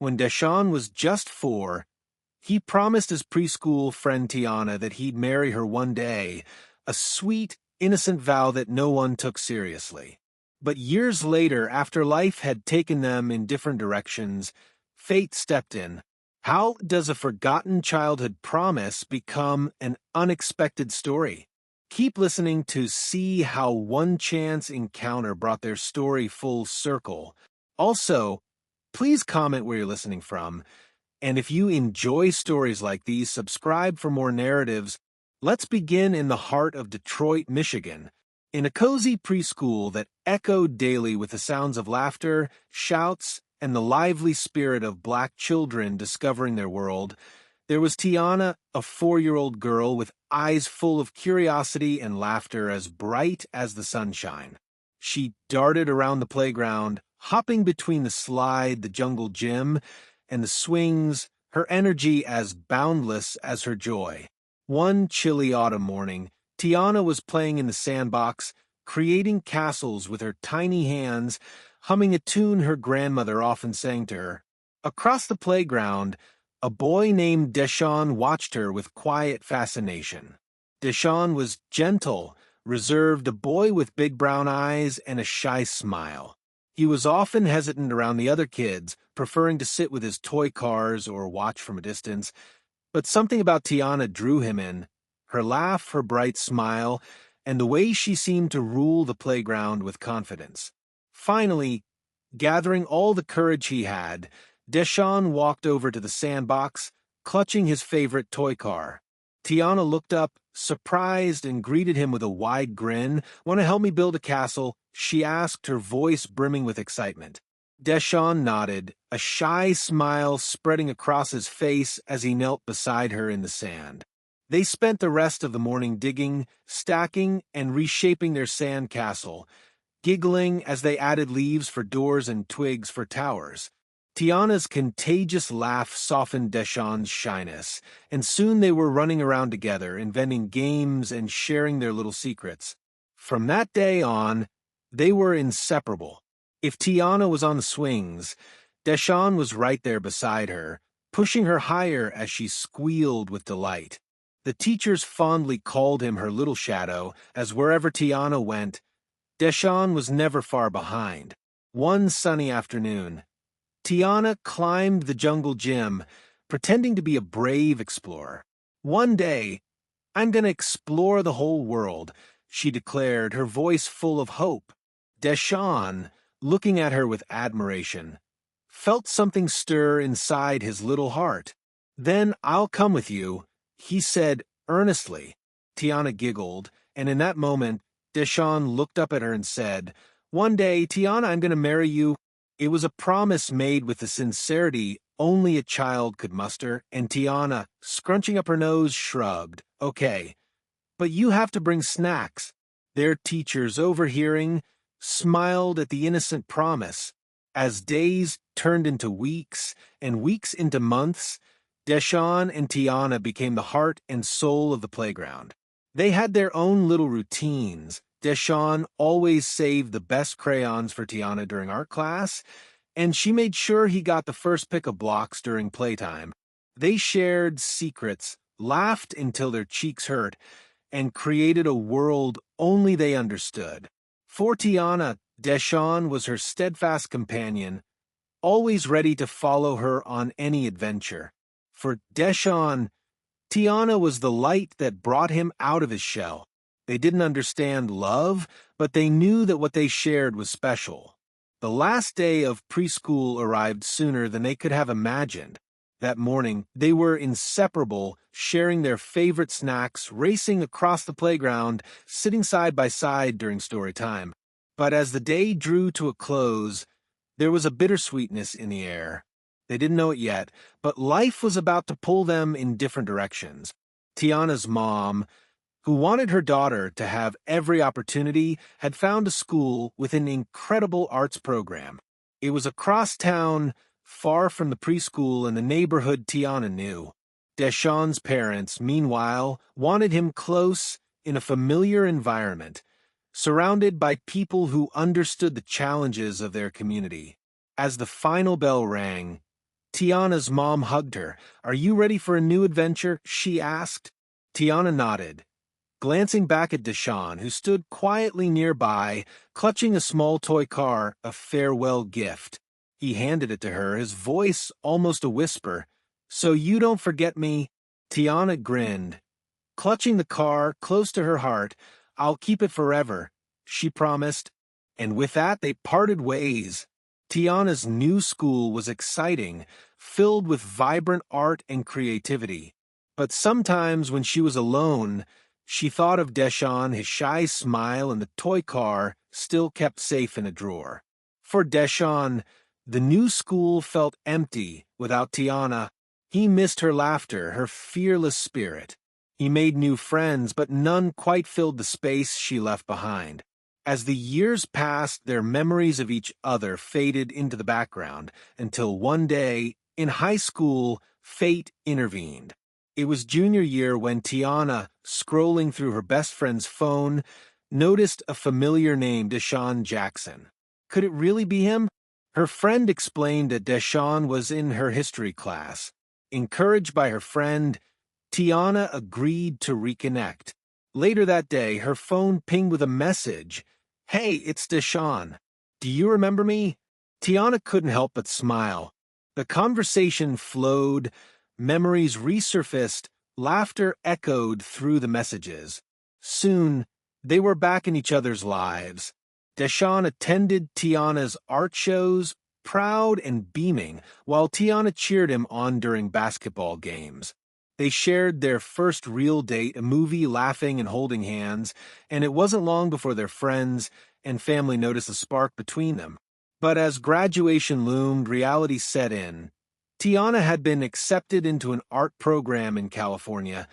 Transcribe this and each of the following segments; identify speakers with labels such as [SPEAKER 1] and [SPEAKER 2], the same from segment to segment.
[SPEAKER 1] When Deshaun was just 4, he promised his preschool friend Tiana that he'd marry her one day, a sweet, innocent vow that no one took seriously. But years later, after life had taken them in different directions, fate stepped in. How does a forgotten childhood promise become an unexpected story? Keep listening to see how one chance encounter brought their story full circle. Also, please comment where you're listening from. And if you enjoy stories like these, subscribe for more narratives. Let's begin in the heart of Detroit, Michigan. In a cozy preschool that echoed daily with the sounds of laughter, shouts, and the lively spirit of Black children discovering their world, there was Tiana, a 4-year-old girl with eyes full of curiosity and laughter as bright as the sunshine. She darted around the playground, hopping between the slide, the jungle gym, and the swings, her energy as boundless as her joy. One chilly autumn morning, Tiana was playing in the sandbox, creating castles with her tiny hands, humming a tune her grandmother often sang to her. Across the playground, a boy named Deshaun watched her with quiet fascination. Deshaun was gentle, reserved, a boy with big brown eyes and a shy smile. He was often hesitant around the other kids, preferring to sit with his toy cars or watch from a distance. But something about Tiana drew him in. Her laugh, her bright smile, and the way she seemed to rule the playground with confidence. Finally, gathering all the courage he had, Deshaun walked over to the sandbox, clutching his favorite toy car. Tiana looked up, surprised, and greeted him with a wide grin. "Want to help me build a castle?" she asked, her voice brimming with excitement. Deshaun nodded, a shy smile spreading across his face as he knelt beside her in the sand. They spent the rest of the morning digging, stacking, and reshaping their sand castle, giggling as they added leaves for doors and twigs for towers. Tiana's contagious laugh softened Deshaun's shyness, and soon they were running around together, inventing games and sharing their little secrets. From that day on, they were inseparable. If Tiana was on the swings, Deshaun was right there beside her, pushing her higher as she squealed with delight. The teachers fondly called him her little shadow, as wherever Tiana went, Deshaun was never far behind. One sunny afternoon, Tiana climbed the jungle gym, pretending to be a brave explorer. "One day, I'm going to explore the whole world," she declared, her voice full of hope. Deshaun, looking at her with admiration, felt something stir inside his little heart. "Then I'll come with you," he said earnestly. Tiana giggled, and in that moment, Deshaun looked up at her and said, "One day, Tiana, I'm going to marry you." It was a promise made with the sincerity only a child could muster, and Tiana, scrunching up her nose, shrugged. "Okay, but you have to bring snacks." Their teachers, overhearing, smiled at the innocent promise. As days turned into weeks, and weeks into months, Deshaun and Tiana became the heart and soul of the playground. They had their own little routines. Deshaun always saved the best crayons for Tiana during art class, and she made sure he got the first pick of blocks during playtime. They shared secrets, laughed until their cheeks hurt, and created a world only they understood. For Tiana, Deshaun was her steadfast companion, always ready to follow her on any adventure. For Deshaun, Tiana was the light that brought him out of his shell. They didn't understand love, but they knew that what they shared was special. The last day of preschool arrived sooner than they could have imagined. That morning, they were inseparable, sharing their favorite snacks, racing across the playground, sitting side by side during story time. But as the day drew to a close, there was a bittersweetness in the air. They didn't know it yet, but life was about to pull them in different directions. Tiana's mom, who wanted her daughter to have every opportunity, had found a school with an incredible arts program. It was across town, far from the preschool and the neighborhood Tiana knew. Deshaun's parents, meanwhile, wanted him close in a familiar environment, surrounded by people who understood the challenges of their community. As the final bell rang, Tiana's mom hugged her. "Are you ready for a new adventure?" she asked. Tiana nodded, glancing back at Deshawn, who stood quietly nearby, clutching a small toy car, a farewell gift. He handed it to her, his voice almost a whisper. "So you don't forget me?" Tiana grinned, clutching the car close to her heart. "I'll keep it forever," she promised. And with that, they parted ways. Tiana's new school was exciting, filled with vibrant art and creativity. But sometimes when she was alone, she thought of Deshawn, his shy smile, and the toy car still kept safe in a drawer. For Deshawn, the new school felt empty without Tiana. He missed her laughter, her fearless spirit. He made new friends, but none quite filled the space she left behind. As the years passed, their memories of each other faded into the background, until one day, in high school, fate intervened. It was junior year when Tiana, scrolling through her best friend's phone, noticed a familiar name, Deshawn Jackson. Could it really be him? Her friend explained that Deshawn was in her history class. Encouraged by her friend, Tiana agreed to reconnect. Later that day, her phone pinged with a message. "Hey, it's Deshawn. Do you remember me?" Tiana couldn't help but smile. The conversation flowed, memories resurfaced, laughter echoed through the messages. Soon, they were back in each other's lives. Deshawn attended Tiana's art shows, proud and beaming, while Tiana cheered him on during basketball games. They shared their first real date, a movie, laughing and holding hands, and it wasn't long before their friends and family noticed a spark between them. But as graduation loomed, reality set in. Tiana had been accepted into an art program in California,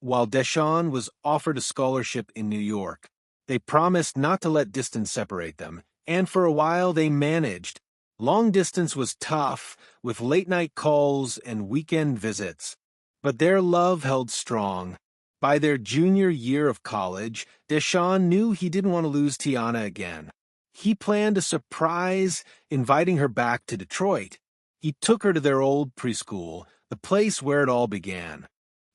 [SPEAKER 1] while Deshawn was offered a scholarship in New York. They promised not to let distance separate them, and for a while they managed. Long distance was tough, with late-night calls and weekend visits. But their love held strong. By their junior year of college, Deshawn knew he didn't want to lose Tiana again. He planned a surprise, inviting her back to Detroit. He took her to their old preschool, the place where it all began.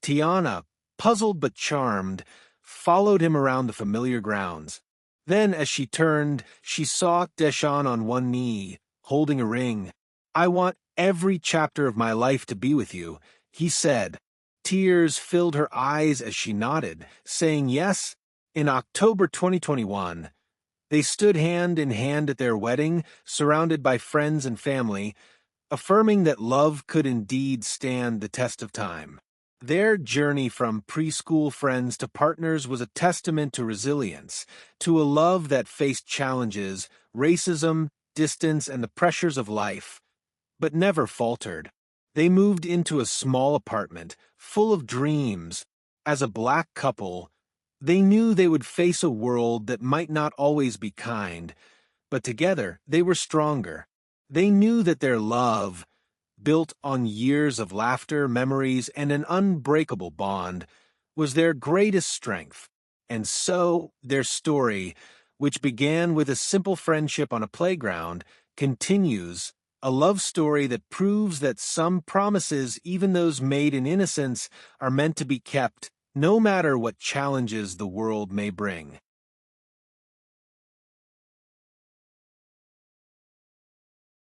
[SPEAKER 1] Tiana, puzzled but charmed, followed him around the familiar grounds. Then, as she turned, she saw Deshawn on one knee, holding a ring. "I want every chapter of my life to be with you," he said. Tears filled her eyes as she nodded, saying yes. In October 2021, they stood hand in hand at their wedding, surrounded by friends and family, affirming that love could indeed stand the test of time. Their journey from preschool friends to partners was a testament to resilience, to a love that faced challenges, racism, distance, and the pressures of life, but never faltered. They moved into a small apartment, full of dreams. As a Black couple, they knew they would face a world that might not always be kind, but together they were stronger. They knew that their love, built on years of laughter, memories, and an unbreakable bond, was their greatest strength. And so, their story, which began with a simple friendship on a playground, continues, a love story that proves that some promises, even those made in innocence, are meant to be kept, no matter what challenges the world may bring.